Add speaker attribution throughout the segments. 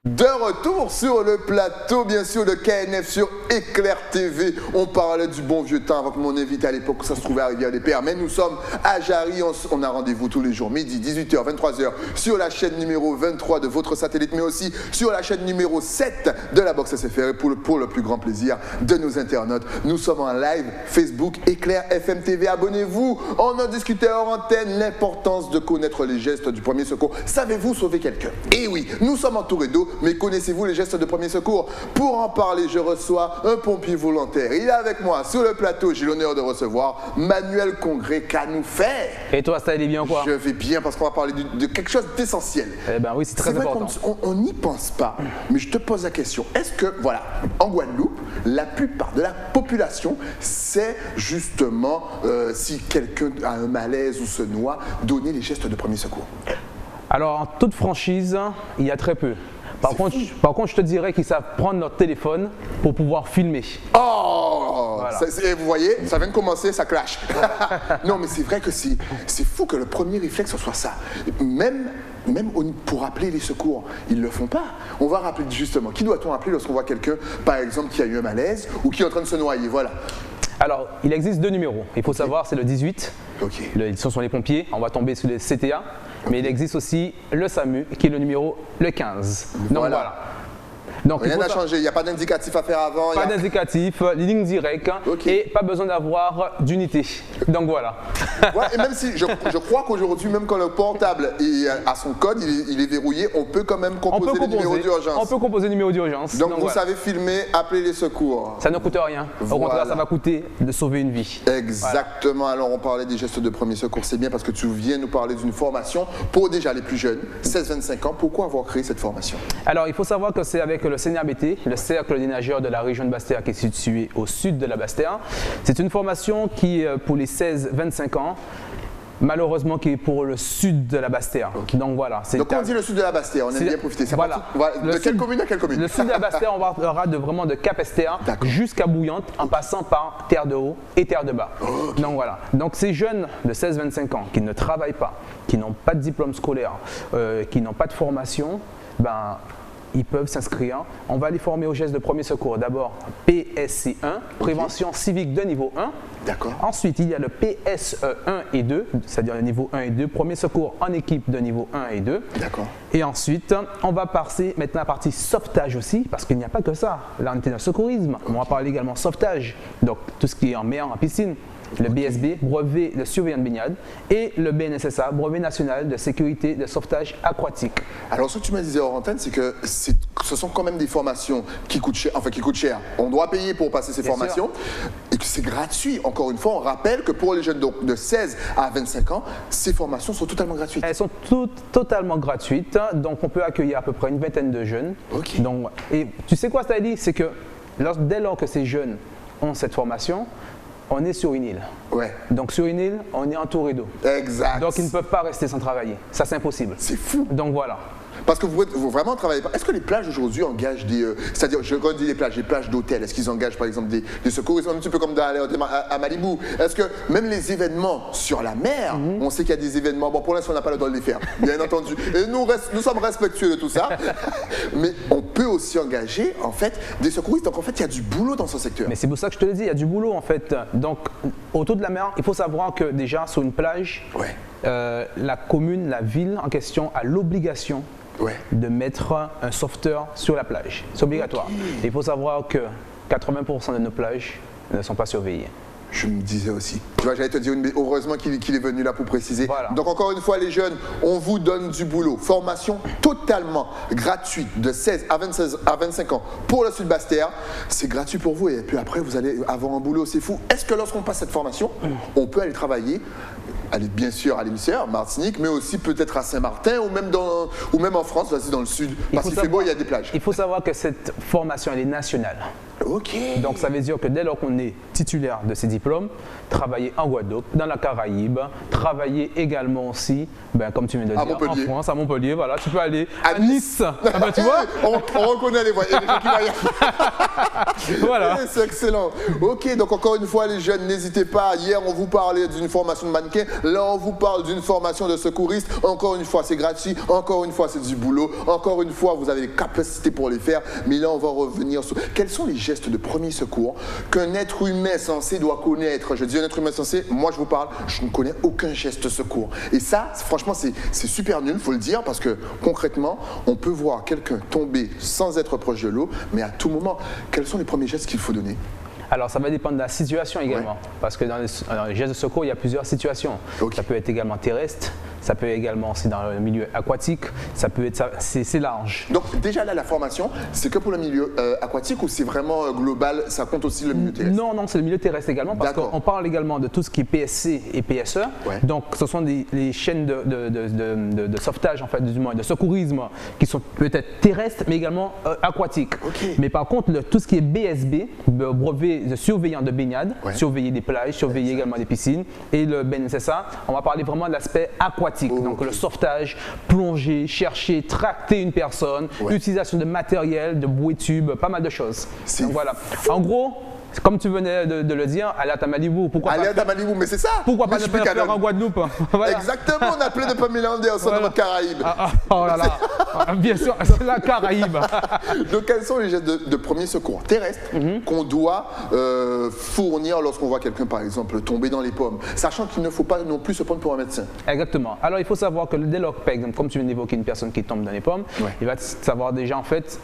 Speaker 1: De retour sur le plateau, bien sûr, de KNF sur Éclair TV. On parlait du bon vieux temps avec mon invité à l'époque où ça se trouvait à Rivière-des-Pères. Mais nous sommes à Jarry, on a rendez-vous tous les jours, midi, 18h, 23h, sur la chaîne numéro 23 de votre satellite, mais aussi sur la chaîne numéro 7 de la Box SFR pour le plus grand plaisir de nos internautes. Nous sommes en live Facebook, Éclair FM TV. Abonnez-vous. On a discuté hors antenne l'importance de connaître les gestes du premier secours. Savez-vous sauver quelqu'un? Et oui, nous sommes entourés d'eau. Mais connaissez-vous les gestes de premier secours? Pour en parler, je reçois un pompier volontaire. Il est avec moi sur le plateau. J'ai l'honneur de recevoir Manuel Congré. Qu'à nous faire?
Speaker 2: Et toi, ça allait bien quoi?
Speaker 1: Je vais bien parce qu'on va parler de quelque chose d'essentiel.
Speaker 2: Eh ben oui, c'est très important.
Speaker 1: On n'y pense pas, mais je te pose la question. Est-ce que, voilà, en Guadeloupe, la plupart de la population sait justement si quelqu'un a un malaise ou se noie, donner les gestes de premier secours?
Speaker 2: Alors, en toute franchise, il y a très peu. Par contre, je te dirais qu'ils savent prendre leur téléphone pour pouvoir filmer.
Speaker 1: Oh
Speaker 2: voilà.
Speaker 1: Vous voyez, ça vient de commencer, ça clash. Non, mais c'est vrai que c'est fou que le premier réflexe soit ça. Même pour appeler les secours, ils ne le font pas. On va rappeler justement, qui doit-on appeler lorsqu'on voit quelqu'un, par exemple, qui a eu un malaise ou qui est en train de se noyer? Voilà.
Speaker 2: Alors, il existe deux numéros. Il faut savoir, c'est le 18. Ce sont les pompiers. On va tomber sur le CTA. Mais il existe aussi le SAMU, qui est le numéro 15. Donc voilà. Donc,
Speaker 1: rien n'a changé, il n'y a pas d'indicatif à faire avant.
Speaker 2: Pas d'indicatif, ligne directe et pas besoin d'avoir d'unité. Donc voilà.
Speaker 1: Ouais, et même si je crois qu'aujourd'hui, même quand le portable a son code, il est verrouillé, on peut quand même composer le numéro d'urgence.
Speaker 2: On peut composer le numéro d'urgence.
Speaker 1: Donc vous savez filmer, appeler les secours.
Speaker 2: Ça ne coûte rien. Au contraire, ça va coûter de sauver une vie.
Speaker 1: Exactement. Voilà. Alors on parlait des gestes de premier secours, c'est bien parce que tu viens nous parler d'une formation pour déjà les plus jeunes, 16-25 ans. Pourquoi avoir créé cette formation?
Speaker 2: Alors il faut savoir que c'est avec le CNRBT, le Cercle des nageurs de la région de Bastia, qui est situé au sud de la Bastia. C'est une formation qui est pour les 16-25 ans, malheureusement qui est pour le sud de la Bastia. Donc voilà.
Speaker 1: Donc quand on dit le sud de la Bastia, on aime bien profiter.
Speaker 2: Voilà.
Speaker 1: De quelle commune à quelle commune?
Speaker 2: Le sud de la Bastia, on aura vraiment de Cap-Estéa jusqu'à Bouillante, en passant par Terre de Haut et Terre de Bas. Donc voilà. Donc ces jeunes de 16-25 ans qui ne travaillent pas, qui n'ont pas de diplôme scolaire, qui n'ont pas de formation, ils peuvent s'inscrire. On va les former aux gestes de premier secours. D'abord, PSC 1, prévention civique de niveau 1.
Speaker 1: D'accord.
Speaker 2: Ensuite, il y a le PSE 1 et 2, c'est-à-dire le niveau 1 et 2, premier secours en équipe de niveau 1 et 2.
Speaker 1: D'accord.
Speaker 2: Et ensuite, on va passer maintenant à la partie sauvetage aussi, parce qu'il n'y a pas que ça. Là, on était dans le secourisme. On va parler également sauvetage, donc tout ce qui est en mer, en piscine. Le BSB, brevet de surveillant de baignade, et le BNSSA, brevet national de sécurité de sauvetage aquatique.
Speaker 1: Alors ce que tu me disais hors antenne, c'est que ce sont quand même des formations qui coûtent cher, enfin qui coûtent cher. On doit payer pour passer ces formations, et que c'est gratuit. Encore une fois, on rappelle que pour les jeunes de 16 à 25 ans, ces formations sont totalement gratuites.
Speaker 2: Elles sont totalement gratuites, donc on peut accueillir à peu près une vingtaine de jeunes. Donc, et tu sais quoi, Stadi? C'est que dès lors que ces jeunes ont cette formation, on est sur une île. Donc sur une île, on est entouré d'eau.
Speaker 1: Exact.
Speaker 2: Donc ils ne peuvent pas rester sans travailler. Ça, c'est impossible.
Speaker 1: C'est fou.
Speaker 2: Donc voilà.
Speaker 1: Parce que vous vraiment travaillez pas. Est-ce que les plages aujourd'hui engagent des... c'est-à-dire, quand je dis les plages d'hôtel, est-ce qu'ils engagent par exemple des secouristes, un petit peu comme à Malibu? Est-ce que même les événements sur la mer, on sait qu'il y a des événements, bon pour l'instant on n'a pas le droit de les faire, bien entendu. Et nous sommes respectueux de tout ça, mais on peut aussi engager en fait des secouristes. Donc en fait il y a du boulot dans ce secteur.
Speaker 2: Mais c'est pour ça que je te le dis, il y a du boulot en fait. Donc autour de la mer, il faut savoir que déjà sur une plage, la commune, la ville en question a l'obligation de mettre un sauveteur sur la plage. C'est obligatoire. Il faut savoir que 80% de nos plages ne sont pas surveillées.
Speaker 1: Je me disais aussi. Tu vois, j'allais te dire, heureusement qu'il est venu là pour préciser.
Speaker 2: Voilà.
Speaker 1: Donc encore une fois, les jeunes, on vous donne du boulot. Formation totalement gratuite de 16 à 25 ans pour le Sud Bastia. C'est gratuit pour vous et puis après, vous allez avoir un boulot, c'est fou. Est-ce que lorsqu'on passe cette formation, on peut aller travailler bien sûr à l'émissaire, Martinique, mais aussi peut-être à Saint-Martin ou même en France, vas-y dans le sud. Parce qu'il fait beau, il y a des plages.
Speaker 2: Il faut savoir que cette formation, elle est nationale.
Speaker 1: Ok.
Speaker 2: Donc ça veut dire que dès lors qu'on est titulaire de ces diplômes, travailler en Guadeloupe, dans la Caraïbe, travailler également aussi, comme tu viens de dire, en France, à Montpellier, voilà, tu peux aller à Nice. Ah ben, tu vois
Speaker 1: on reconnaît les voix, il y a des gens qui voyagent. Voilà. C'est excellent. Ok, donc encore une fois les jeunes, n'hésitez pas. Hier on vous parlait d'une formation de mannequin, là on vous parle d'une formation de secouriste. Encore une fois c'est gratuit, encore une fois c'est du boulot, encore une fois vous avez les capacités pour les faire. Mais là on va revenir sur quels sont les gestes de premier secours qu'un être humain censé doit connaître. Je dis un être humain censé, moi je vous parle, je ne connais aucun geste de secours. Et ça, franchement, c'est super nul, il faut le dire, parce que concrètement, on peut voir quelqu'un tomber sans être proche de l'eau, mais à tout moment, quels sont les premiers gestes qu'il faut donner?
Speaker 2: Alors, ça va dépendre de la situation également, parce que dans les gestes de secours, il y a plusieurs situations. Ça peut être également terrestre, ça peut également aussi dans le milieu aquatique, ça peut être, c'est large.
Speaker 1: Donc déjà là, la formation, c'est que pour le milieu aquatique ou c'est vraiment global, ça compte aussi le milieu terrestre?
Speaker 2: Non, c'est le milieu terrestre également, parce qu'on parle également de tout ce qui est PSC et PSE. Donc, ce sont les chaînes de sauvetage, en fait, du moins de secourisme, qui sont peut-être terrestres, mais également aquatiques. Mais par contre, tout ce qui est BSB, brevet de surveillant de baignade, surveiller des plages, surveiller également des piscines, et le BNSSA, on va parler vraiment de l'aspect aquatique. Donc le sauvetage, plonger, chercher, tracter une personne, l'utilisation de matériel, de bouées tubes, pas mal de choses. Donc voilà. En gros, comme tu venais de le dire, aller à Malibu.
Speaker 1: Aller à Malibu, mais c'est ça.
Speaker 2: Pourquoi pas le faire en Guadeloupe?
Speaker 1: Voilà. Exactement, on a plein de Pomélandais au centre de notre Caraïbe.
Speaker 2: Oh là là, bien sûr, c'est la Caraïbe.
Speaker 1: Donc quels sont les gestes de premier secours terrestre qu'on doit fournir lorsqu'on voit quelqu'un, par exemple, tomber dans les pommes, sachant qu'il ne faut pas non plus se prendre pour un médecin?
Speaker 2: Exactement. Alors il faut savoir que dès lors, par exemple, comme tu viens d'évoquer une personne qui tombe dans les pommes, il va savoir déjà en fait,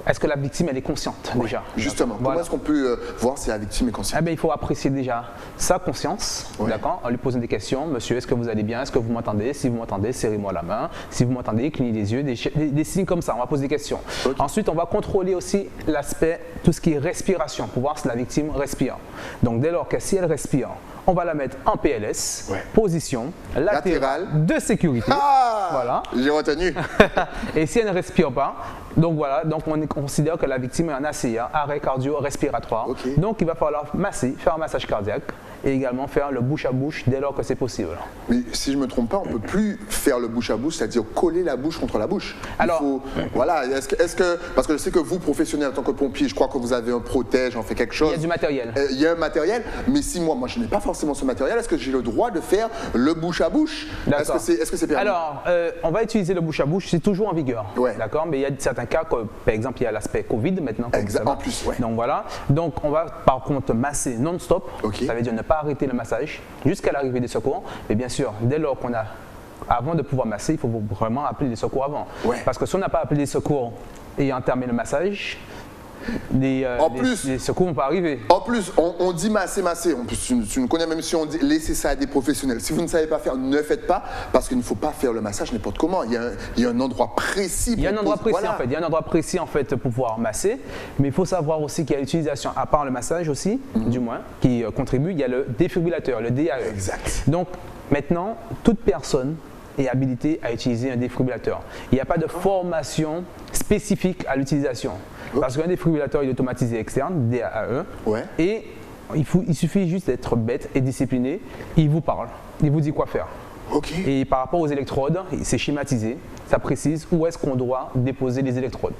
Speaker 2: est-ce que la victime elle est consciente déjà?
Speaker 1: Justement, comment est-ce qu'on peut voir si la victime est consciente?
Speaker 2: Il faut apprécier déjà sa conscience, d'accord, en lui posant des questions. Monsieur, est-ce que vous allez bien? Est-ce que vous m'entendez? Si vous m'entendez, serrez-moi la main. Si vous m'entendez, clignez les yeux, des signes comme ça. On va poser des questions. Ensuite, on va contrôler aussi l'aspect, tout ce qui est respiration, pour voir si la victime respire. Donc dès lors que si elle respire, on va la mettre en PLS, position latérale de sécurité.
Speaker 1: Voilà. J'ai retenu.
Speaker 2: Et si elle ne respire pas, donc voilà, donc on considère que la victime est en ACA, arrêt cardio-respiratoire. Donc il va falloir masser, faire un massage cardiaque et également faire le bouche à bouche dès lors que c'est possible.
Speaker 1: Mais si je ne me trompe pas, on ne peut plus faire le bouche à bouche, c'est-à-dire coller la bouche contre la bouche. Alors, voilà, est-ce que, parce que je sais que vous, professionnels en tant que pompier, je crois que vous avez un protège, on fait quelque chose.
Speaker 2: Il y a du matériel.
Speaker 1: Il y a un matériel, mais si moi je n'ai pas forcément ce matériel, est-ce que j'ai le droit de faire le bouche à bouche? Est-ce que c'est permis?
Speaker 2: Alors, on va utiliser le bouche à bouche, c'est toujours en vigueur. D'accord, mais il y a certains cas, par exemple, il y a l'aspect Covid maintenant.
Speaker 1: En plus,
Speaker 2: Donc voilà, donc on va par contre masser non-stop, ça veut dire ne pas arrêter le massage jusqu'à l'arrivée des secours. Mais bien sûr, dès lors qu'on a, avant de pouvoir masser, il faut vraiment appeler les secours avant. Parce que si on n'a pas appelé les secours et entamé le massage, les secours vont pas arriver.
Speaker 1: En plus, on dit masser. Tu nous connais, même si on dit laissez ça à des professionnels. Si vous ne savez pas faire, ne faites pas, parce qu'il ne faut pas faire le massage n'importe comment. Il y a un endroit précis.
Speaker 2: Il y a un endroit précis en fait. Il y a un endroit précis en fait pour pouvoir masser. Mais il faut savoir aussi qu'il y a l'utilisation, à part le massage aussi, du moins, qui contribue. Il y a le défibrillateur, le DAE.
Speaker 1: Exact.
Speaker 2: Donc maintenant, toute personne est habilitée à utiliser un défibrillateur. Il n'y a pas de formation spécifique à l'utilisation. Parce qu'un défibrillateur est automatisé externe, DAE, et il suffit juste d'être bête et discipliné. Il vous parle, il vous dit quoi faire. Et par rapport aux électrodes, c'est schématisé, ça précise où est-ce qu'on doit déposer les électrodes.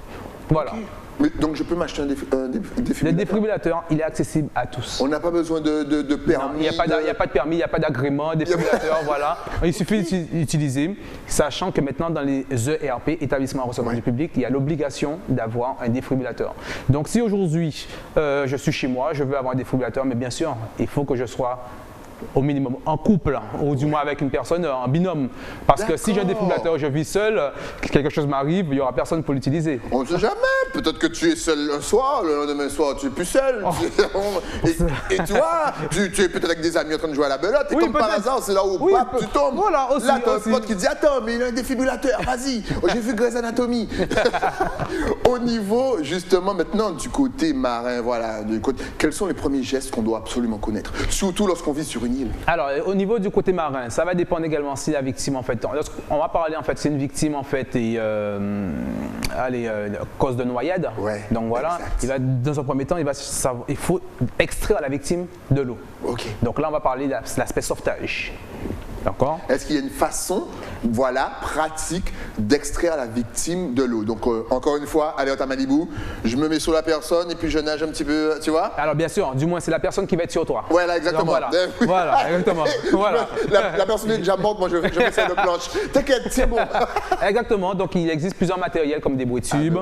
Speaker 2: Voilà.
Speaker 1: Mais donc je peux m'acheter un défibrillateur?
Speaker 2: Le défibrillateur, il est accessible à tous.
Speaker 1: On n'a pas besoin de permis?
Speaker 2: Il n'y a pas de permis, il n'y a pas d'agrément, défibrillateur, voilà. Il suffit d'utiliser, sachant que maintenant dans les ERP, établissements recevant du public, il y a l'obligation d'avoir un défibrillateur. Donc si aujourd'hui je suis chez moi, je veux avoir un défibrillateur, mais bien sûr, il faut que je sois au minimum en couple, ou du moins avec une personne en binôme. Parce que si j'ai un défibrillateur, je vis seul, quelque chose m'arrive, il n'y aura personne pour l'utiliser.
Speaker 1: On ne sait jamais. Peut-être que tu es seul un soir, le lendemain soir, tu es plus seul. Et tu vois, tu es peut-être avec des amis en train de jouer à la belote, et comme par hasard, c'est là où tu tombes.
Speaker 2: Voilà, aussi,
Speaker 1: là, tu as un pote qui dit attends, mais il a un défibrillateur, vas-y, j'ai vu Grey's Anatomy. Au niveau, justement, maintenant, du côté marin, voilà, quels sont les premiers gestes qu'on doit absolument connaître? Surtout lorsqu'on vit sur une une île?
Speaker 2: Alors, au niveau du côté marin, ça va dépendre également si la victime, en fait, on va parler, en fait, c'est une victime, en fait, et cause de noyade.
Speaker 1: Ouais,
Speaker 2: donc voilà, dans un premier temps, il faut extraire la victime de l'eau.
Speaker 1: Ok.
Speaker 2: Donc là, on va parler de l'aspect sauvetage. D'accord.
Speaker 1: Est-ce qu'il y a une façon, voilà, pratique d'extraire la victime de l'eau? Donc, encore une fois, alerte à Malibu, je me mets sur la personne et puis je nage un petit peu, tu vois?
Speaker 2: Alors, bien sûr, du moins, c'est la personne qui va être sur toi.
Speaker 1: Voilà, exactement.
Speaker 2: Donc, voilà, exactement. Voilà.
Speaker 1: La personne est déjà morte, moi je fais ça de planche. T'inquiète, c'est bon.
Speaker 2: Exactement, donc il existe plusieurs matériels comme des bouées de tubes.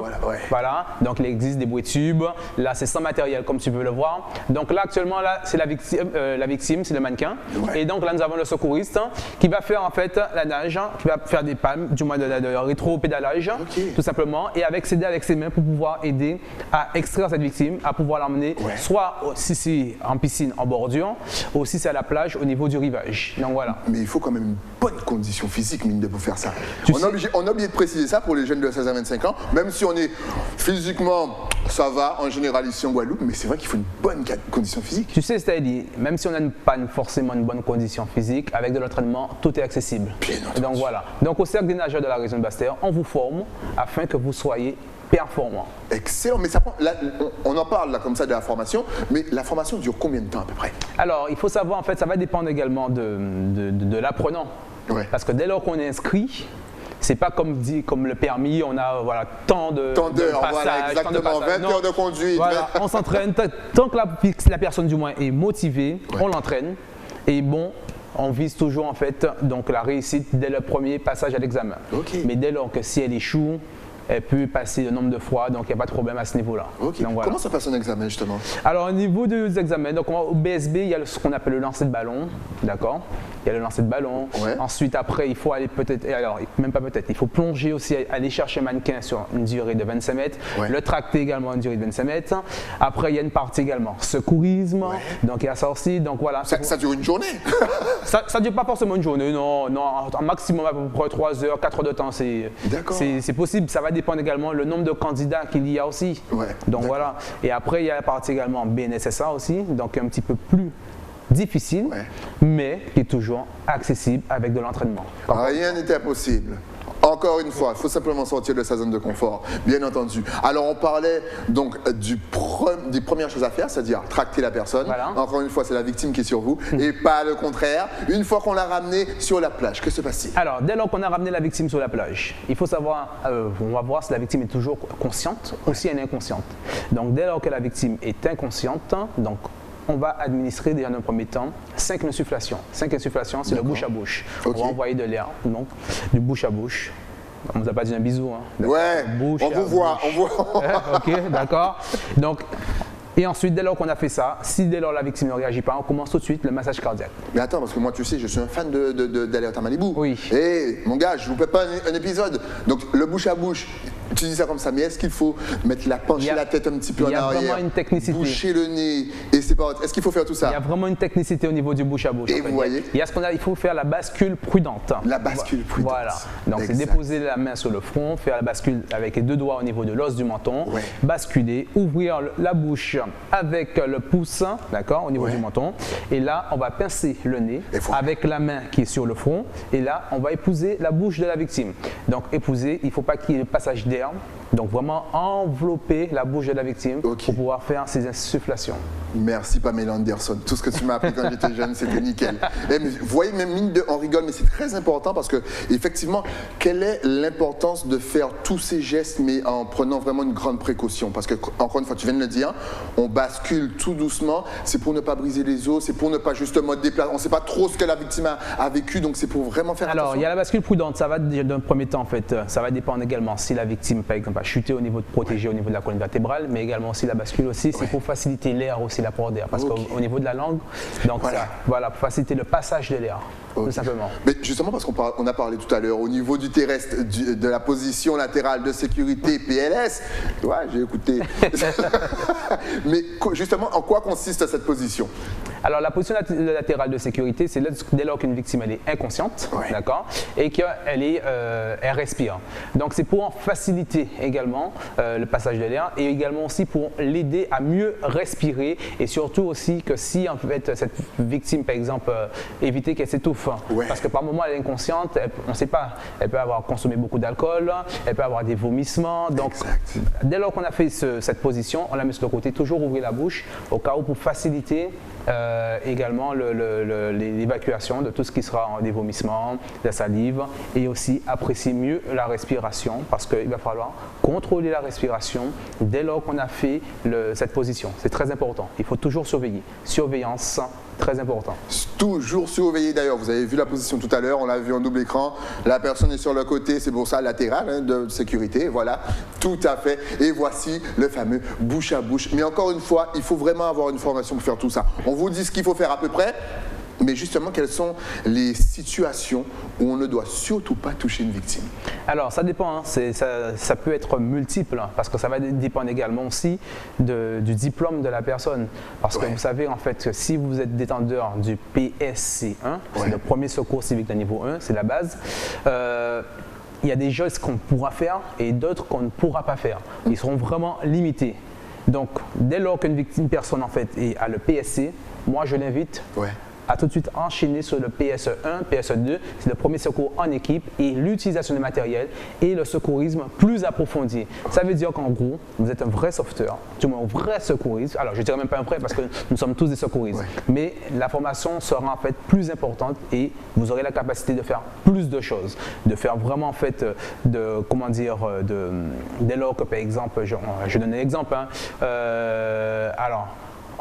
Speaker 2: Voilà, donc il existe des bouées de tubes. Là, c'est sans matériel comme tu peux le voir. Donc là, actuellement, là, c'est la victime, c'est le mannequin. Ouais. Et donc là, nous avons le secouriste qui va faire en fait la nage, qui va faire des palmes, du moins de rétro-pédalage, tout simplement, et s'aider avec ses mains pour pouvoir aider à extraire cette victime, à pouvoir l'emmener, soit si c'est en piscine, en bordure, ou si c'est à la plage, au niveau du rivage. Donc voilà.
Speaker 1: Mais il faut quand même une bonne condition physique, mine de, pour faire ça. On a oublié de préciser ça pour les jeunes de 16 à 25 ans, même si on est physiquement, ça va en général ici en Guadeloupe, mais c'est vrai qu'il faut une bonne condition physique.
Speaker 2: Tu sais, c'est-à-dire, même si on n'a pas forcément une bonne condition physique, avec de l'entraînement, tout est accessible. Et donc voilà. Donc au Cercle des nageurs de la région de Basse-Terre, on vous forme afin que vous soyez performant.
Speaker 1: Excellent, mais ça prend, là, on en parle là, comme ça de la formation, mais la formation dure combien de temps à peu près?
Speaker 2: Alors, il faut savoir, en fait, ça va dépendre également de l'apprenant. Ouais. Parce que dès lors qu'on est inscrit, c'est pas comme le permis, on a tant d'heures,
Speaker 1: voilà, exactement, 20 heures de conduite.
Speaker 2: Voilà, on s'entraîne, tant que la personne du moins est motivée, on l'entraîne, et bon, on vise toujours en fait donc la réussite dès le premier passage à l'examen. Mais dès lors que si elle échoue, elle peut passer le nombre de fois, donc il n'y a pas de problème à ce niveau-là.
Speaker 1: Voilà. Comment ça passe un examen justement?
Speaker 2: Alors au niveau des examens, donc au BSB, il y a ce qu'on appelle le lancer de ballon, d'accord? Il y a le lancer de ballon. Ensuite, après, il faut aller il faut plonger aussi, aller chercher un mannequin sur une durée de 25 mètres, le tracter également à une durée de 25 mètres. Après, il y a une partie également secourisme, donc il y a ça aussi. Donc voilà.
Speaker 1: Ça dure une journée?
Speaker 2: Ça ne dure pas forcément une journée, non, un maximum à peu près 3 heures, 4 heures de temps, c'est possible. Ça va dépendre également le nombre de candidats qu'il y a aussi. Donc voilà. Et après, il y a la partie également BNSSA aussi, donc un petit peu plus difficile, mais qui est toujours accessible avec de l'entraînement.
Speaker 1: Rien n'est impossible. Encore une fois, il faut simplement sortir de sa zone de confort, bien entendu. Alors, on parlait donc des premières choses à faire, c'est-à-dire tracter la personne. Voilà. Encore une fois, c'est la victime qui est sur vous et pas le contraire. Une fois qu'on l'a ramenée sur la plage, que se passe-t-il?
Speaker 2: Alors, dès lors qu'on a ramené la victime sur la plage, il faut savoir, on va voir si la victime est toujours consciente ou si elle est inconsciente. Donc, dès lors que la victime est inconsciente, donc on va administrer déjà dans un premier temps 5 insufflations. 5 insufflations, c'est le bouche à bouche. On va envoyer de l'air, donc du bouche à bouche. On ne vous a pas dit un bisou. Hein.
Speaker 1: Ouais, bouche on vous voit.
Speaker 2: Ok, d'accord. Donc, et ensuite, dès lors qu'on a fait ça, si dès lors la victime ne réagit pas, on commence tout de suite le massage cardiaque.
Speaker 1: Mais attends, parce que moi, tu sais, je suis un fan d'Alerte à Malibu.
Speaker 2: Oui.
Speaker 1: Et mon gars, je vous fais pas un épisode. Donc, le bouche à bouche, tu dis ça comme ça, mais est-ce qu'il faut pencher la tête un petit peu en arrière?
Speaker 2: Il y a vraiment une technicité.
Speaker 1: Boucher le nez, et c'est pas. Est-ce qu'il faut faire tout ça?
Speaker 2: Il y a vraiment une technicité au niveau du bouche à bouche.
Speaker 1: Et vous voyez?
Speaker 2: Il faut faire la bascule prudente.
Speaker 1: La bascule prudente.
Speaker 2: Voilà. Donc, c'est déposer la main sur le front, faire la bascule avec les 2 doigts au niveau de l'os du menton, basculer, ouvrir la bouche avec le pouce, d'accord, au niveau du menton. Et là, on va pincer le nez avec la main qui est sur le front. Et là, on va épouser la bouche de la victime. Donc, épouser, il ne faut pas qu'il y ait le passage d'air. Donc, vraiment envelopper la bouche de la victime pour pouvoir faire ces insufflations.
Speaker 1: Merci Pamela Anderson. Tout ce que tu m'as appris quand j'étais jeune, c'était nickel. Et vous voyez, même mine de, on rigole, mais c'est très important parce que, effectivement, quelle est l'importance de faire tous ces gestes, mais en prenant vraiment une grande précaution? Parce que, encore une fois, tu viens de le dire, on bascule tout doucement. C'est pour ne pas briser les os, c'est pour ne pas justement déplacer. On ne sait pas trop ce que la victime a vécu, donc c'est pour vraiment faire attention.
Speaker 2: Alors, il y a la bascule prudente. Ça va, d'un premier temps, en fait, ça va dépendre également si la victime, par exemple, a chuté au niveau de protéger au niveau de la colonne vertébrale, mais également aussi la bascule aussi, c'est pour faciliter l'air aussi, l'apport d'air, parce qu'au niveau de la langue, donc pour faciliter le passage de l'air, tout simplement.
Speaker 1: Mais justement, parce qu'on a parlé tout à l'heure, au niveau du terrestre, de la position latérale de sécurité, PLS, j'ai écouté. Mais justement, en quoi consiste cette position?
Speaker 2: Alors, la position latérale de sécurité, c'est dès lors qu'une victime elle est inconsciente, d'accord, et qu'elle elle respire. Donc, c'est pour faciliter également, le passage de l'air, et également aussi pour l'aider à mieux respirer, et surtout aussi que si en fait cette victime, par exemple, éviter qu'elle s'étouffe, parce que par moment elle est inconsciente, on ne sait pas, elle peut avoir consommé beaucoup d'alcool, elle peut avoir des vomissements, donc dès lors qu'on a fait cette position, on la met sur le côté, toujours ouvrir la bouche, au cas où pour faciliter également l'évacuation de tout ce qui sera des vomissements, de la salive, et aussi apprécier mieux la respiration, parce qu'il va falloir contrôler la respiration dès lors qu'on a fait cette position. C'est très important. Il faut toujours surveiller. Surveillance, très important.
Speaker 1: Toujours surveiller d'ailleurs. Vous avez vu la position tout à l'heure, on l'a vu en double écran. La personne est sur le côté, c'est pour ça latéral de sécurité. Voilà, tout à fait. Et voici le fameux bouche à bouche. Mais encore une fois, il faut vraiment avoir une formation pour faire tout ça. On vous dit ce qu'il faut faire à peu près. Mais justement, quelles sont les situations où on ne doit surtout pas toucher une victime?
Speaker 2: Alors, ça dépend. Hein. Ça peut être multiple, hein, parce que ça va dépendre également aussi du diplôme de la personne. Parce que vous savez, en fait, que si vous êtes détenteur du PSC1, c'est le premier secours civique de niveau 1, c'est la base, il y a des gestes qu'on pourra faire et d'autres qu'on ne pourra pas faire. Ils seront vraiment limités. Donc, dès lors qu'une personne, en fait, a le PSC, moi, je l'invite à tout de suite enchaîner sur le PSE1, PSE2, c'est le premier secours en équipe et l'utilisation de matériel et le secourisme plus approfondi. Ça veut dire qu'en gros, vous êtes un vrai sauveteur, du moins un vrai secouriste. Alors, je ne dirais même pas un vrai parce que nous sommes tous des secouristes, mais la formation sera en fait plus importante et vous aurez la capacité de faire plus de choses, de faire vraiment en fait dès lors que par exemple, je donne un exemple, alors,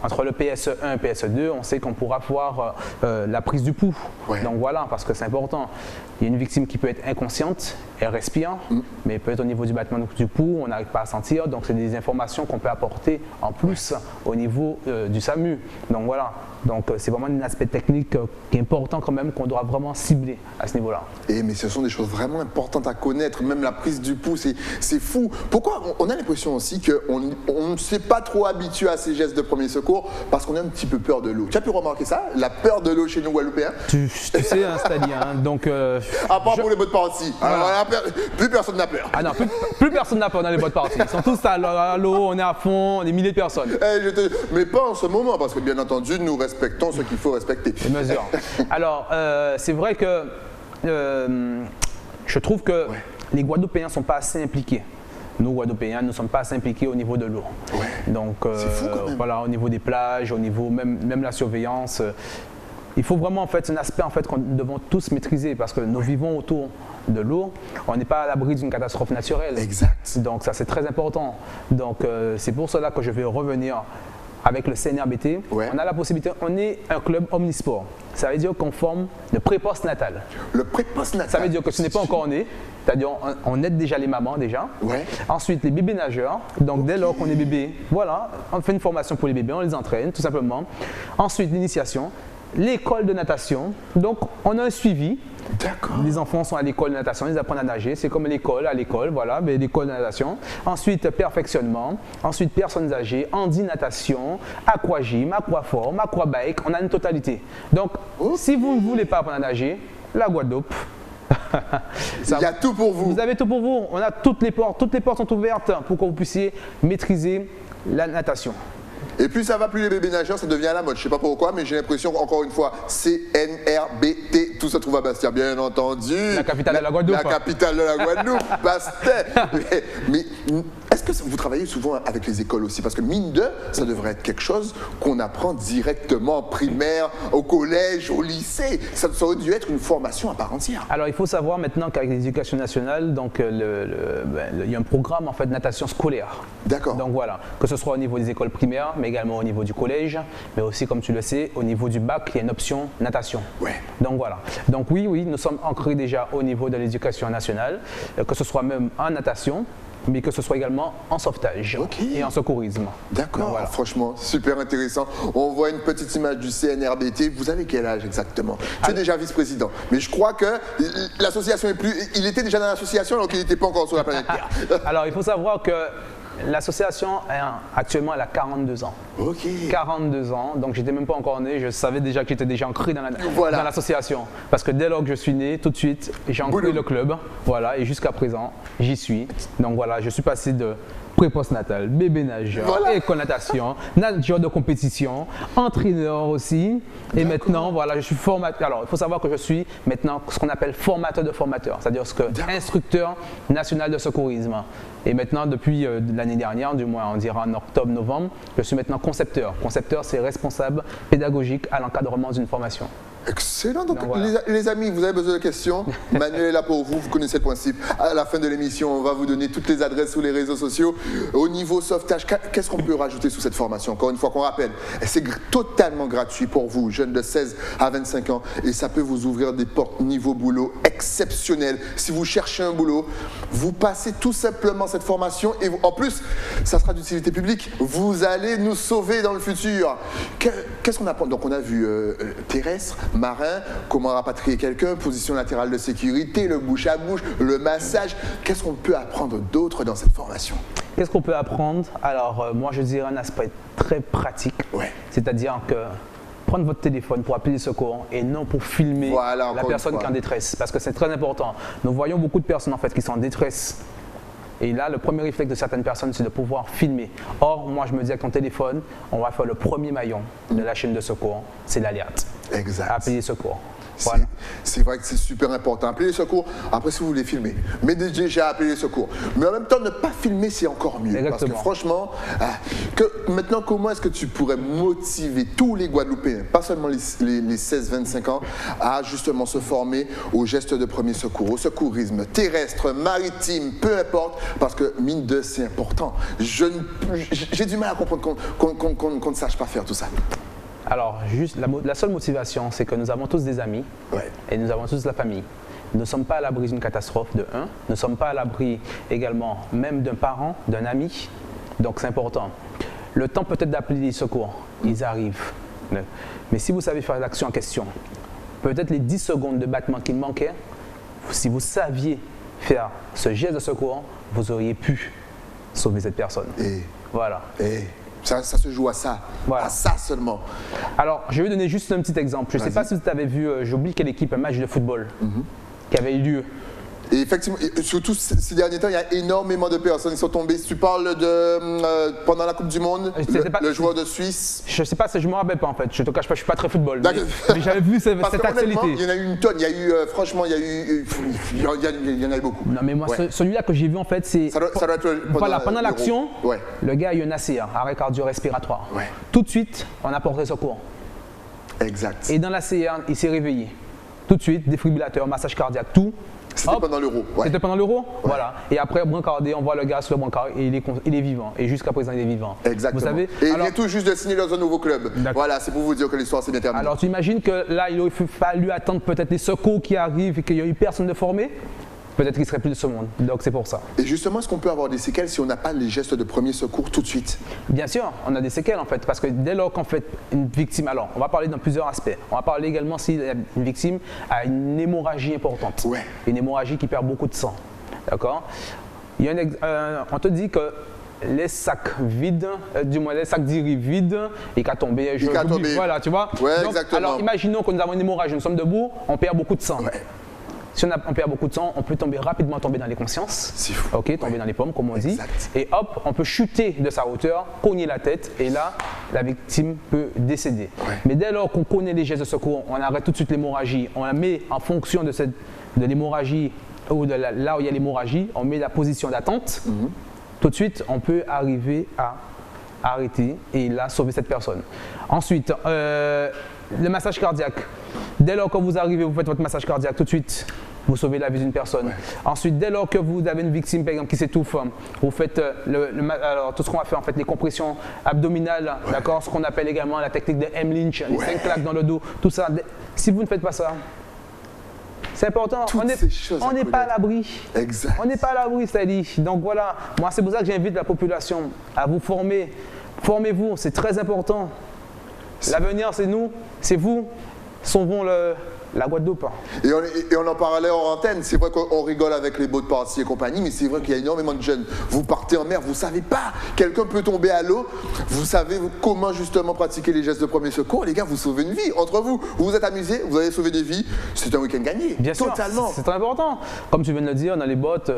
Speaker 2: entre le PSE1 et le PSE2, on sait qu'on pourra voir la prise du pouls. Donc voilà, parce que c'est important. Il y a une victime qui peut être inconsciente, elle respire, mais peut-être au niveau du battement du pouls, on n'arrive pas à sentir. Donc c'est des informations qu'on peut apporter en plus au niveau du SAMU. Donc voilà. Donc c'est vraiment un aspect technique qui est important quand même, qu'on doit vraiment cibler à ce niveau-là.
Speaker 1: Mais ce sont des choses vraiment importantes à connaître, même la prise du pouls, c'est fou. Pourquoi on a l'impression aussi qu'on ne s'est pas trop habitué à ces gestes de premier secours parce qu'on a un petit peu peur de l'eau. Tu as pu remarquer ça? La peur de l'eau chez nous Guadeloupéens?
Speaker 2: Tu sais, Stadia, donc...
Speaker 1: à part pour les bottes parties. Plus personne n'a peur.
Speaker 2: Ah non, plus personne n'a peur dans les bottes parties. Ils sont tous à l'eau, on est à fond, des milliers de personnes.
Speaker 1: Mais pas en ce moment, parce que bien entendu, nous respectons ce qu'il faut respecter.
Speaker 2: Les mesures. Alors, c'est vrai que je trouve que les Guadeloupéens ne sont pas assez impliqués. Nous, Guadeloupéens, ne sommes pas assez impliqués au niveau de l'eau. Donc, voilà, au niveau des plages, au niveau même la surveillance. Il faut vraiment, en fait, un aspect en fait, qu'on devons tous maîtriser parce que nous vivons autour de l'eau. On n'est pas à l'abri d'une catastrophe naturelle.
Speaker 1: Exact.
Speaker 2: Donc, ça, c'est très important. Donc, c'est pour cela que je vais revenir avec le CNRBT. On a la possibilité, on est un club omnisport. Ça veut dire qu'on forme le pré-post natal.
Speaker 1: Le pré-post natal.
Speaker 2: Ça veut dire que ce n'est pas encore né. C'est-à-dire on aide déjà les mamans déjà. Ensuite, les bébés nageurs. Donc, dès lors qu'on est bébé, voilà, on fait une formation pour les bébés, on les entraîne tout simplement. Ensuite, l'initiation. L'école de natation, donc on a un suivi. Les enfants sont à l'école de natation, ils apprennent à nager, c'est comme l'école, voilà, mais l'école de natation. Ensuite, perfectionnement. Ensuite, personnes âgées, handi-natation, aquagym, aquaforme, aquabike, on a une totalité. Donc, si vous ne voulez pas apprendre à nager, la Guadeloupe.
Speaker 1: Il y a tout pour vous.
Speaker 2: Vous avez tout pour vous, on a toutes les portes sont ouvertes pour que vous puissiez maîtriser la natation.
Speaker 1: Et plus ça va, plus les bébés nageurs, ça devient à la mode. Je ne sais pas pourquoi, mais j'ai l'impression, encore une fois, CNRBT, tout se trouve à Bastia, bien entendu.
Speaker 2: La capitale de la Guadeloupe.
Speaker 1: La capitale de la Guadeloupe, Bastia. Mais est-ce que vous travaillez souvent avec les écoles aussi? Parce que mine de, ça devrait être quelque chose qu'on apprend directement en primaire, au collège, au lycée. Ça aurait dû être une formation à part entière.
Speaker 2: Alors, il faut savoir maintenant qu'avec l'éducation nationale, donc, il y a un programme en fait, de natation scolaire.
Speaker 1: D'accord.
Speaker 2: Donc voilà, que ce soit au niveau des écoles primaires, mais également au niveau du collège, mais aussi, comme tu le sais, au niveau du bac, il y a une option natation. Donc voilà. Donc oui, nous sommes ancrés déjà au niveau de l'éducation nationale, que ce soit même en natation, mais que ce soit également en sauvetage et en secourisme.
Speaker 1: D'accord, voilà. Franchement, super intéressant. On voit une petite image du CNRBT. Vous avez quel âge exactement? Tu es déjà vice-président, mais je crois que l'association est plus... Il était déjà dans l'association alors qu'il n'était pas encore sur la planète Terre.
Speaker 2: Alors, il faut savoir que L'association, actuellement, elle a 42 ans.
Speaker 1: Ok.
Speaker 2: 42 ans, donc j'étais même pas encore né, je savais déjà que j'étais déjà ancré dans
Speaker 1: Voilà.
Speaker 2: l'association. Parce que dès lors que je suis né, tout de suite, j'ai ancré le club, voilà, et jusqu'à présent, j'y suis. Donc voilà, je suis passé de pré-postnatal, bébé nageur, école natation, nageur de compétition, entraîneur aussi. Et maintenant, voilà, je suis formateur. Alors, il faut savoir que je suis maintenant ce qu'on appelle formateur de formateurs, c'est-à-dire instructeur national de secourisme. Et maintenant, depuis l'année dernière, du moins on dira en octobre-novembre, je suis maintenant concepteur. Concepteur, c'est responsable pédagogique à l'encadrement d'une formation.
Speaker 1: Excellent. Donc voilà. les amis, vous avez besoin de questions, Manuel est là pour vous, vous connaissez le principe. À la fin de l'émission, on va vous donner toutes les adresses sur les réseaux sociaux. Au niveau sauvetage, qu'est-ce qu'on peut rajouter sous cette formation? Encore une fois qu'on rappelle, c'est totalement gratuit pour vous, jeunes de 16 à 25 ans, et ça peut vous ouvrir des portes niveau boulot exceptionnel. Si vous cherchez un boulot, vous passez tout simplement cette formation et en plus, ça sera d'utilité publique. Vous allez nous sauver dans le futur. Qu'est-ce qu'on apprend? Donc on a vu terrestre, marin, comment rapatrier quelqu'un, position latérale de sécurité, le bouche à bouche, le massage. Qu'est-ce qu'on peut apprendre d'autre dans cette formation?
Speaker 2: Qu'est-ce qu'on peut apprendre? Alors, moi, je dirais un aspect très pratique. Ouais. C'est-à-dire que prendre votre téléphone pour appeler les secours et non pour filmer la personne qui est en détresse. Parce que c'est très important. Nous voyons beaucoup de personnes en fait qui sont en détresse. Et là, le premier réflexe de certaines personnes, c'est de pouvoir filmer. Or, moi, je me dis avec ton téléphone, on va faire le premier maillon de la chaîne de secours, c'est l'alerte.
Speaker 1: Exact.
Speaker 2: Appeler les secours. Voilà.
Speaker 1: C'est vrai que c'est super important. Appeler les secours, après si vous voulez filmer. Mais déjà appeler les secours. Mais en même temps, ne pas filmer, c'est encore mieux. Exactement. Parce que franchement, maintenant, comment est-ce que tu pourrais motiver tous les Guadeloupéens, pas seulement les 16-25 ans, à justement se former aux gestes de premier secours, au secourisme terrestre, maritime, peu importe, parce que mine de c'est important. J'ai du mal à comprendre qu'on ne sache pas faire tout ça.
Speaker 2: Alors, juste la seule motivation, c'est que nous avons tous des amis et nous avons tous la famille. Nous ne sommes pas à l'abri d'une catastrophe de 1, nous ne sommes pas à l'abri également même d'un parent, d'un ami, donc c'est important. Le temps peut-être d'appeler les secours, ils arrivent. Mais si vous savez faire l'action en question, peut-être les 10 secondes de battement qui manquaient, si vous saviez faire ce geste de secours, vous auriez pu sauver cette personne. Voilà.
Speaker 1: Ça se joue à ça, à ça seulement.
Speaker 2: Alors, je vais vous donner juste un petit exemple. Je ne sais pas si vous avez vu, j'oublie quelle équipe, un match de football qui avait eu lieu.
Speaker 1: Et effectivement, surtout ces derniers temps, il y a énormément de personnes qui sont tombées. Si tu parles de pendant la Coupe du Monde, le joueur de Suisse.
Speaker 2: Je ne sais pas, je ne me rappelle pas en fait. Je te cache pas, je ne suis pas très football. Mais j'avais vu cette actualité.
Speaker 1: Il y en a eu une tonne. Il y a eu, franchement, il y en a eu beaucoup.
Speaker 2: Non, mais moi, celui-là que j'ai vu en fait, c'est.
Speaker 1: Ça doit être
Speaker 2: pendant l'action, le gars a eu un ACA, arrêt cardio-respiratoire. Tout de suite, on a porté secours.
Speaker 1: Exact.
Speaker 2: Et dans l'ACA, il s'est réveillé. Tout de suite, défibrillateur, massage cardiaque, tout.
Speaker 1: C'était pendant l'Euro.
Speaker 2: C'était pendant l'Euro. Voilà. Et après, brancardé, on voit le gars sur le brancard et il est vivant. Et jusqu'à présent, il est vivant.
Speaker 1: Exactement.
Speaker 2: Vous savez,
Speaker 1: et il vient tout juste de signer dans un nouveau club. Voilà, c'est pour vous dire que l'histoire s'est bien terminée.
Speaker 2: Alors, tu imagines que là, il aurait fallu attendre peut-être les secours qui arrivent et qu'il n'y a eu personne de formé? Peut-être qu'il ne serait plus de ce monde. Donc, c'est pour ça.
Speaker 1: Et justement, est-ce qu'on peut avoir des séquelles si on n'a pas les gestes de premier secours tout de suite?
Speaker 2: Bien sûr, on a des séquelles en fait. Parce que dès lors qu'en fait une victime, alors on va parler dans plusieurs aspects. On va parler également si une victime a une hémorragie importante. Une hémorragie qui perd beaucoup de sang. D'accord? On te dit que les sacs vides, du moins les sacs d'iri vides, et qu'à tomber, voilà, tu vois? Donc, exactement. Alors imaginons que nous avons une hémorragie, nous sommes debout, on perd beaucoup de sang. Si on perd beaucoup de sang, on peut rapidement tomber dans les consciences.
Speaker 1: C'est fou.
Speaker 2: Tomber dans les pommes, comme on dit. Et hop, on peut chuter de sa hauteur, cogner la tête, et là, la victime peut décéder. Mais dès lors qu'on connaît les gestes de secours, on arrête tout de suite l'hémorragie, on la met en fonction de l'hémorragie, ou là où il y a l'hémorragie, on met la position d'attente. Tout de suite, on peut arriver à arrêter et là, sauver cette personne. Ensuite, le massage cardiaque. Dès lors que vous arrivez, vous faites votre massage cardiaque, tout de suite, vous sauvez la vie d'une personne. Ensuite, dès lors que vous avez une victime, par exemple, qui s'étouffe, vous faites alors, tout ce qu'on va faire, en fait, les compressions abdominales, d'accord, ce qu'on appelle également la technique de M. Lynch, les 5 claques dans le dos, tout ça. Si vous ne faites pas ça, c'est important, on n'est pas à l'abri.
Speaker 1: Exact.
Speaker 2: On n'est pas à l'abri, c'est-à-dire. Donc voilà, moi c'est pour ça que j'invite la population à vous former. Formez-vous, c'est très important. L'avenir, c'est nous, c'est vous. Sauvons la Guadeloupe.
Speaker 1: Et on en parlait hors antenne, c'est vrai qu'on rigole avec les boat parties et compagnie, mais c'est vrai qu'il y a énormément de jeunes. Vous partez en mer, vous ne savez pas, quelqu'un peut tomber à l'eau, vous savez comment justement pratiquer les gestes de premier secours. Les gars, vous sauvez une vie. Entre vous, vous vous êtes amusés, vous avez sauvé des vies, c'est un week-end gagné.
Speaker 2: Bien sûr,
Speaker 1: totalement.
Speaker 2: C'est très important. Comme tu viens de le dire, dans les bottes,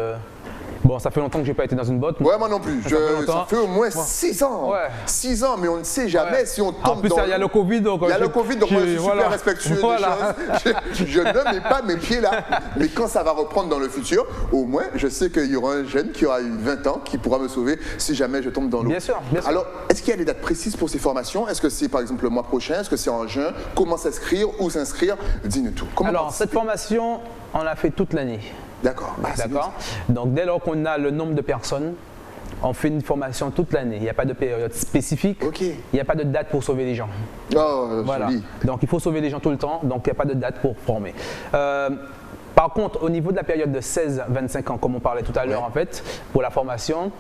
Speaker 2: bon, ça fait longtemps que je n'ai pas été dans une botte.
Speaker 1: Ouais, moi non plus. Ça fait au moins 6 ans.
Speaker 2: Ouais.
Speaker 1: 6 ans, mais on ne sait jamais si on tombe
Speaker 2: en plus,
Speaker 1: dans...
Speaker 2: il y a le Covid. Donc,
Speaker 1: il y a le Covid, donc moi je suis
Speaker 2: voilà.
Speaker 1: super respectueux des choses. Je ne mets pas mes pieds là. Mais quand ça va reprendre dans le futur, au moins, je sais qu'il y aura un jeune qui aura eu 20 ans qui pourra me sauver si jamais je tombe dans l'eau.
Speaker 2: Bien sûr, bien sûr.
Speaker 1: Alors, est-ce qu'il y a des dates précises pour ces formations? Est-ce que c'est par exemple le mois prochain? Est-ce que c'est en juin? Comment s'inscrire? Où s'inscrire? Dis-nous tout. Comment
Speaker 2: Alors, cette formation, on l'a fait toute l'année.
Speaker 1: D'accord.
Speaker 2: D'accord. Donc, dès lors qu'on a le nombre de personnes, on fait une formation toute l'année. Il n'y a pas de période spécifique.
Speaker 1: Ok.
Speaker 2: Il n'y a pas de date pour sauver les gens.
Speaker 1: Oh,
Speaker 2: Voilà.
Speaker 1: joli.
Speaker 2: Donc, il faut sauver les gens tout le temps. Donc, il n'y a pas de date pour former. Par contre, au niveau de la période de 16-25 ans, comme on parlait tout à l'heure, en fait, pour la formation,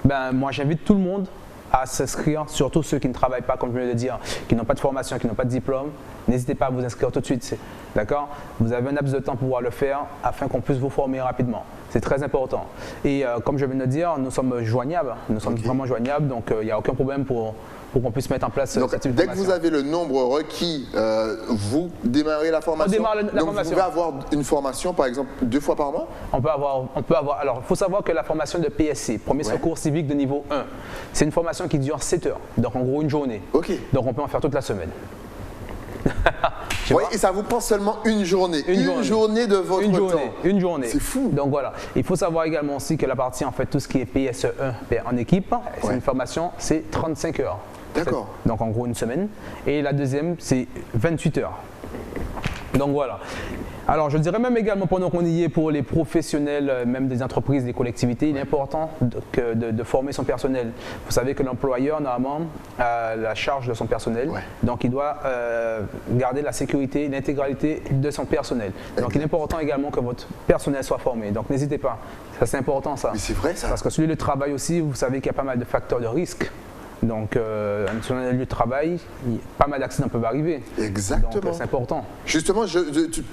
Speaker 2: ben, moi, j'invite tout le monde à s'inscrire, surtout ceux qui ne travaillent pas, comme je viens de le dire, qui n'ont pas de formation, qui n'ont pas de diplôme. N'hésitez pas à vous inscrire tout de suite, d'accord? Vous avez un laps de temps pour pouvoir le faire afin qu'on puisse vous former rapidement. C'est très important. Et comme je viens de le dire, nous sommes joignables, nous sommes vraiment joignables, donc il n'y a aucun problème pour qu'on puisse mettre en place
Speaker 1: donc,
Speaker 2: cette
Speaker 1: dès que vous avez le nombre requis, vous démarrez la formation.
Speaker 2: On démarre la
Speaker 1: donc
Speaker 2: formation.
Speaker 1: Vous pouvez avoir une formation, par exemple, 2 fois par mois?
Speaker 2: On peut avoir. Alors, il faut savoir que la formation de PSC, Premier Secours Civique de niveau 1, c'est une formation qui dure 7 heures, donc en gros une journée.
Speaker 1: Ok.
Speaker 2: Donc on peut en faire toute la semaine.
Speaker 1: Oui, et ça vous prend seulement une journée. Une journée de votre temps.
Speaker 2: Une journée.
Speaker 1: C'est fou.
Speaker 2: Donc voilà. Il faut savoir également aussi que la partie, en fait, tout ce qui est PSE1 en équipe, c'est une formation, c'est 35 heures.
Speaker 1: D'accord.
Speaker 2: Donc en gros une semaine. Et la deuxième, c'est 28 heures. Donc voilà. Alors je dirais même également pendant qu'on y est pour les professionnels, même des entreprises, des collectivités, il est important de former son personnel. Vous savez que l'employeur normalement a la charge de son personnel, donc il doit garder la sécurité, l'intégralité de son personnel. Donc il est important également que votre personnel soit formé. Donc n'hésitez pas, ça c'est important ça.
Speaker 1: Mais c'est vrai ça.
Speaker 2: Parce que celui de travail aussi, vous savez qu'il y a pas mal de facteurs de risque. Donc, sur un lieu de travail, pas mal d'accidents peuvent arriver.
Speaker 1: Exactement.
Speaker 2: Donc, c'est important.
Speaker 1: Justement,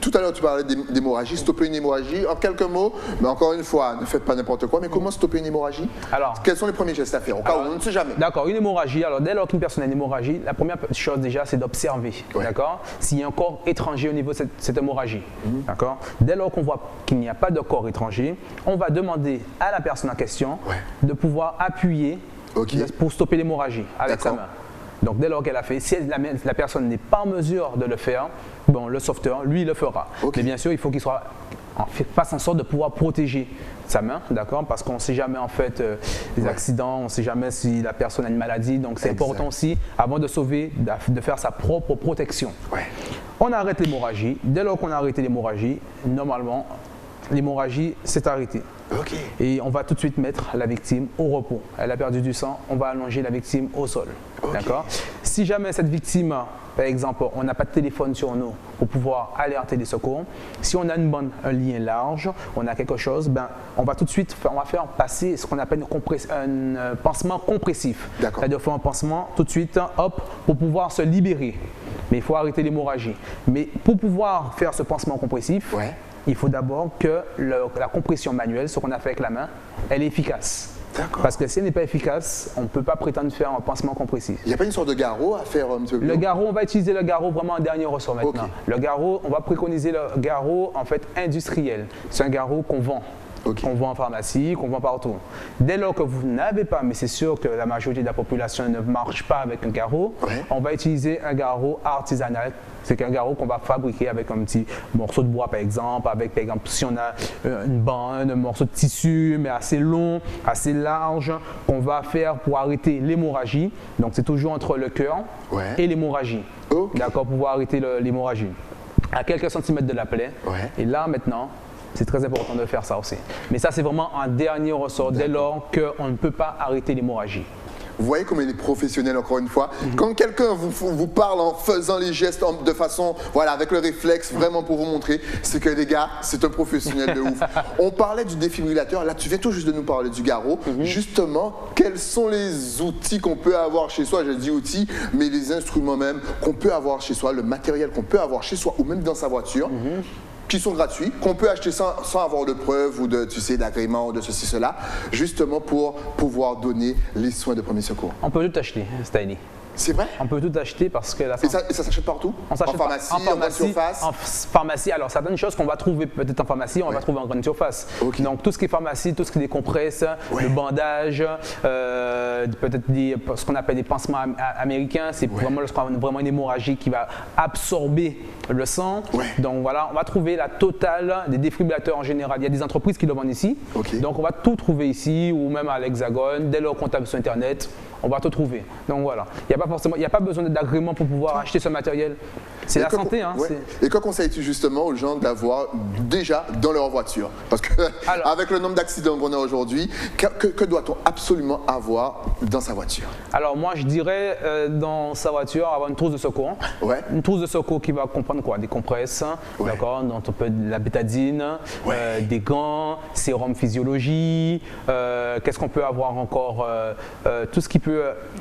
Speaker 1: tout à l'heure, tu parlais d'hémorragie. Stopper une hémorragie, en quelques mots, mais encore une fois, ne faites pas n'importe quoi, mais comment stopper une hémorragie? Alors, quels sont les premiers gestes à faire? Au cas où on ne sait jamais.
Speaker 2: D'accord, une hémorragie. Alors, dès lors qu'une personne a une hémorragie, la première chose déjà, c'est d'observer. D'accord? S'il y a un corps étranger au niveau de cette hémorragie. D'accord? Dès lors qu'on voit qu'il n'y a pas de corps étranger, on va demander à la personne en question de pouvoir appuyer pour stopper l'hémorragie avec sa main. Donc dès lors qu'elle a fait, si la personne n'est pas en mesure de le faire, bon, le sauveteur, lui, le fera. Mais bien sûr, il faut qu'il fasse en sorte de pouvoir protéger sa main, d'accord? Parce qu'on ne sait jamais en fait les accidents, on ne sait jamais si la personne a une maladie. Donc c'est important aussi, avant de sauver, de faire sa propre protection. On arrête l'hémorragie. Dès lors qu'on a arrêté l'hémorragie, normalement, l'hémorragie s'est arrêtée. Et on va tout de suite mettre la victime au repos. Elle a perdu du sang, on va allonger la victime au sol. D'accord? Si jamais cette victime, par exemple, on n'a pas de téléphone sur nous pour pouvoir alerter les secours, si on a un lien large, on a quelque chose, ben, on va tout de suite faire passer ce qu'on appelle un pansement compressif. C'est-à-dire faire un pansement tout de suite, hop, pour pouvoir se libérer. Mais il faut arrêter l'hémorragie. Mais pour pouvoir faire ce pansement compressif, il faut d'abord que la compression manuelle, ce qu'on a fait avec la main, elle est efficace. Parce que si elle n'est pas efficace, on ne peut pas prétendre faire un pansement compressif.
Speaker 1: Il n'y a pas une sorte de garrot à faire un petit peu plus?
Speaker 2: Le garrot, on va utiliser le garrot vraiment en dernier ressort maintenant. Le garrot, on va préconiser le garrot en fait industriel. C'est un garrot qu'on vend. Qu'on vend en pharmacie, qu'on vend partout. Dès lors que vous n'avez pas, mais c'est sûr que la majorité de la population ne marche pas avec un garrot, on va utiliser un garrot artisanal. C'est un garrot qu'on va fabriquer avec un petit morceau de bois par exemple, si on a une bande, un morceau de tissu, mais assez long, assez large, qu'on va faire pour arrêter l'hémorragie. Donc c'est toujours entre le cœur et l'hémorragie. D'accord, pour pouvoir arrêter l'hémorragie. À quelques centimètres de la plaie. Et là maintenant, c'est très important de faire ça aussi. Mais ça, c'est vraiment un dernier ressort dès lors qu'on ne peut pas arrêter l'hémorragie.
Speaker 1: Vous voyez comme il est professionnel encore une fois. Quand quelqu'un vous parle en faisant les gestes de façon, voilà, avec le réflexe, vraiment pour vous montrer, c'est que les gars, c'est un professionnel de ouf. On parlait du défibrillateur, là tu viens tout juste de nous parler du garrot. Justement, quels sont les outils qu'on peut avoir chez soi? Je dis outils, mais les instruments même qu'on peut avoir chez soi, le matériel qu'on peut avoir chez soi ou même dans sa voiture. Qui sont gratuits, qu'on peut acheter sans avoir de preuves ou de, tu sais, d'agrément ou de ceci, cela, justement pour pouvoir donner les soins de premier secours.
Speaker 2: On peut tout acheter, Styly.
Speaker 1: C'est vrai?
Speaker 2: On peut tout acheter parce que la
Speaker 1: Et ça s'achète partout?
Speaker 2: On s'achète
Speaker 1: en pharmacie, en grande surface?
Speaker 2: En pharmacie, alors certaines choses qu'on va trouver peut-être en pharmacie, on va trouver en grande surface.
Speaker 1: Okay.
Speaker 2: Donc tout ce qui est pharmacie, tout ce qui est des compresses, le bandage, peut-être ce qu'on appelle des pansements américains, c'est vraiment lorsqu'on a vraiment une hémorragie qui va absorber le sang. Donc voilà, on va trouver la totale des défibrillateurs en général. Il y a des entreprises qui le vendent ici. Donc on va tout trouver ici ou même à l'Hexagone, dès lors qu'on tape sur Internet. On va tout trouver. Donc voilà, il n'y a pas besoin d'agrément pour pouvoir acheter ce matériel. C'est la santé. Hein,
Speaker 1: Et que conseilles-tu justement aux gens d'avoir déjà dans leur voiture? Parce qu'avec le nombre d'accidents qu'on a aujourd'hui, que doit-on absolument avoir dans sa voiture?
Speaker 2: Alors moi je dirais dans sa voiture avoir une trousse de secours. Une trousse de secours qui va comprendre quoi? Des compresses, d'accord, dont on peut de la bétadine, des gants, sérum physiologie, qu'est-ce qu'on peut avoir encore? Tout ce qui peut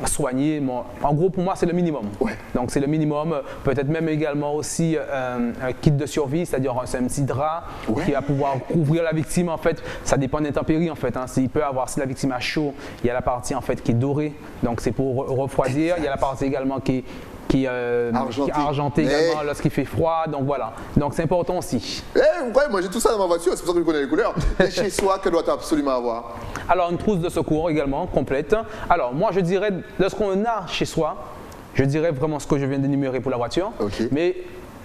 Speaker 2: soigner. En gros, pour moi, c'est le minimum. Donc, c'est le minimum. Peut-être même également aussi un kit de survie, c'est-à-dire un petit drap qui va pouvoir couvrir la victime. En fait, ça dépend des intempéries. En fait, hein. Si la victime a chaud, il y a la partie en fait qui est dorée. Donc, c'est pour refroidir. Il y a la partie également qui est argenté également lorsqu'il fait froid, donc voilà. Donc c'est important aussi.
Speaker 1: Moi j'ai tout ça dans ma voiture, c'est pour ça que je connais les couleurs. Et chez soi, que doit-on absolument avoir?
Speaker 2: Alors une trousse de secours également, complète. Alors moi je dirais, lorsqu'on a chez soi, je dirais vraiment ce que je viens d'énumérer pour la voiture. Mais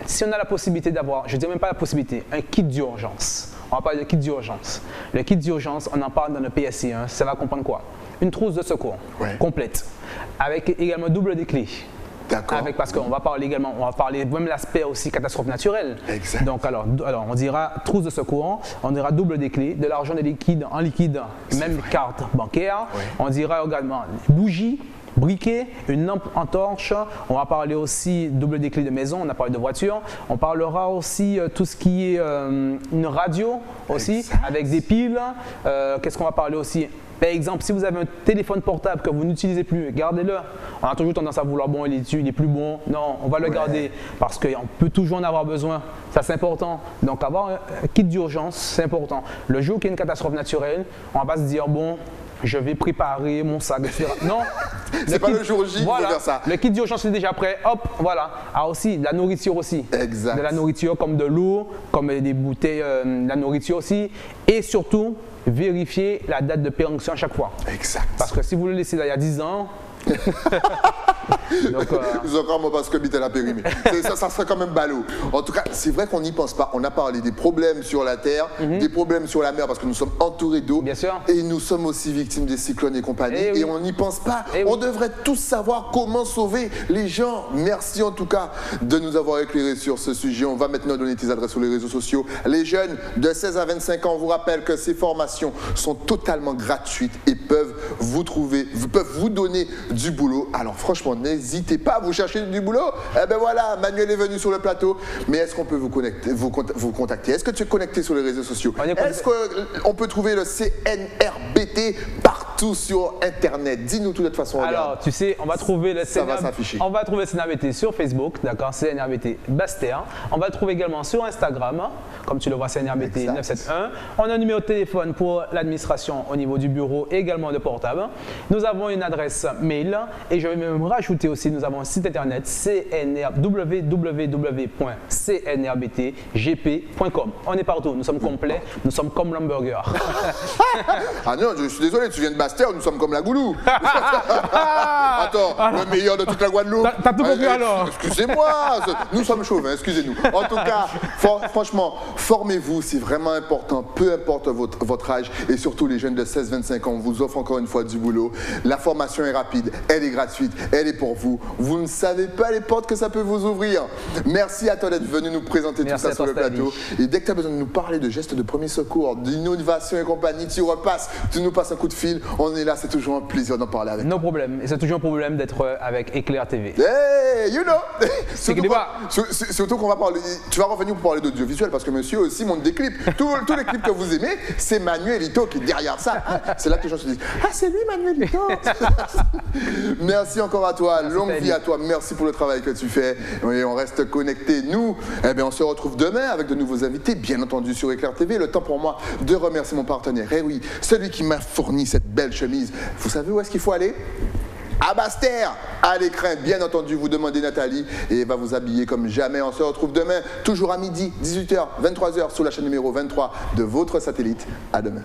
Speaker 2: si on a la possibilité d'avoir, je ne dirais même pas la possibilité, un kit d'urgence. On va parler de kit d'urgence. Le kit d'urgence, on en parle dans le PSI, hein. Ça va comprendre quoi? Une trousse de secours complète, avec également double des clés. Parce qu'on va parler également, on va parler même l'aspect aussi catastrophe naturelle. Donc alors on dira trousse de secours, on dira double des clés, de l'argent en liquide, même carte bancaire. On dira également bougies, briquet, une lampe en torche. On va parler aussi double des clés de maison, on a parlé de voiture. On parlera aussi tout ce qui est une radio aussi, avec des piles. Qu'est-ce qu'on va parler aussi? Par exemple, si vous avez un téléphone portable que vous n'utilisez plus, gardez-le. On a toujours tendance à vouloir, bon, il est plus bon. Non, on va le garder parce qu'on peut toujours en avoir besoin. Ça, c'est important. Donc, avoir un kit d'urgence, c'est important. Le jour qu'il y a une catastrophe naturelle, on va pas se dire, bon, je vais préparer mon sac, etc. Non.
Speaker 1: C'est pas le jour J qu'il faut faire ça.
Speaker 2: Le kit d'urgence est déjà prêt. Hop, voilà. Ah aussi, de la nourriture aussi.
Speaker 1: Exact.
Speaker 2: De la nourriture comme de l'eau, comme des bouteilles, de la nourriture aussi. Et surtout, vérifier la date de péremption à chaque fois. Parce que si vous le laissez là il y a 10 ans,
Speaker 1: donc, moi parce que Bitel a périmé. Ça serait quand même ballot. En tout cas, c'est vrai qu'on n'y pense pas. On a parlé des problèmes sur la terre, des problèmes sur la mer parce que nous sommes entourés d'eau.
Speaker 2: Bien sûr.
Speaker 1: Et nous sommes aussi victimes des cyclones et compagnie. Et on n'y pense pas. On devrait tous savoir comment sauver les gens. Merci en tout cas de nous avoir éclairés sur ce sujet. On va maintenant donner tes adresses sur les réseaux sociaux. Les jeunes de 16 à 25 ans, on vous rappelle que ces formations sont totalement gratuites et peuvent vous donner du boulot. Alors franchement, n'hésitez pas à vous chercher du boulot. Eh ben voilà, Manuel est venu sur le plateau. Mais est-ce qu'on peut vous contacter? Est-ce que tu es connecté sur les réseaux sociaux? Est-ce qu'on peut trouver le CNRBT partout sur Internet? Dis-nous tout de toute façon.
Speaker 2: Alors, tu sais, on va trouver le CNRBT sur Facebook, d'accord, CNRBT Bastère. On va le trouver également sur Instagram, comme tu le vois, CNRBT 971. On a un numéro de téléphone pour l'administration au niveau du bureau et également de portable. Nous avons une adresse mail et je vais même rajouter aussi, nous avons un site internet www.cnrbtgp.com. On est partout, nous sommes complets, nous sommes comme l'hamburger.
Speaker 1: Ah non, je suis désolé, tu viens de Bastère, nous sommes comme la Goulou. Attends, le meilleur de toute la Guadeloupe.
Speaker 2: T'as tout compris alors?
Speaker 1: Excusez-moi, nous sommes chauvins, excusez-nous. En tout cas, franchement, formez-vous, c'est vraiment important, peu importe votre âge et surtout les jeunes de 16-25 ans, on vous offre encore une fois du boulot. La formation est rapide, elle est gratuite, elle est pour vous. Vous ne savez pas les portes que ça peut vous ouvrir. Merci à toi d'être venu nous présenter tout ça sur le plateau. Et dès que tu as besoin de nous parler de gestes de premier secours, d'innovation et compagnie, tu nous passes un coup de fil. On est là, c'est toujours un plaisir d'en parler avec.
Speaker 2: No problème. Et c'est toujours un problème d'être avec Éclair TV.
Speaker 1: Hey, you know.
Speaker 2: Surtout
Speaker 1: qu'on va parler. Tu vas revenir pour parler d'audiovisuel parce que monsieur aussi monte des clips. Tous les clips que vous aimez, c'est Manuelito qui est derrière ça. C'est là que les gens se disent ah, c'est lui Manuelito. Merci encore à toi. Merci, longue vie à toi. Merci pour le travail que tu fais. Et on reste connectés. Nous, eh bien, on se retrouve demain avec de nouveaux invités, bien entendu sur Éclair TV. Le temps pour moi de remercier mon partenaire. Eh oui, celui qui m'a fourni cette belle chemise. Vous savez où est-ce qu'il faut aller? À Basse-Terre, à l'écran, bien entendu, vous demandez Nathalie et elle va vous habiller comme jamais. On se retrouve demain, toujours à midi, 18h, 23h, sur la chaîne numéro 23 de votre satellite. À demain.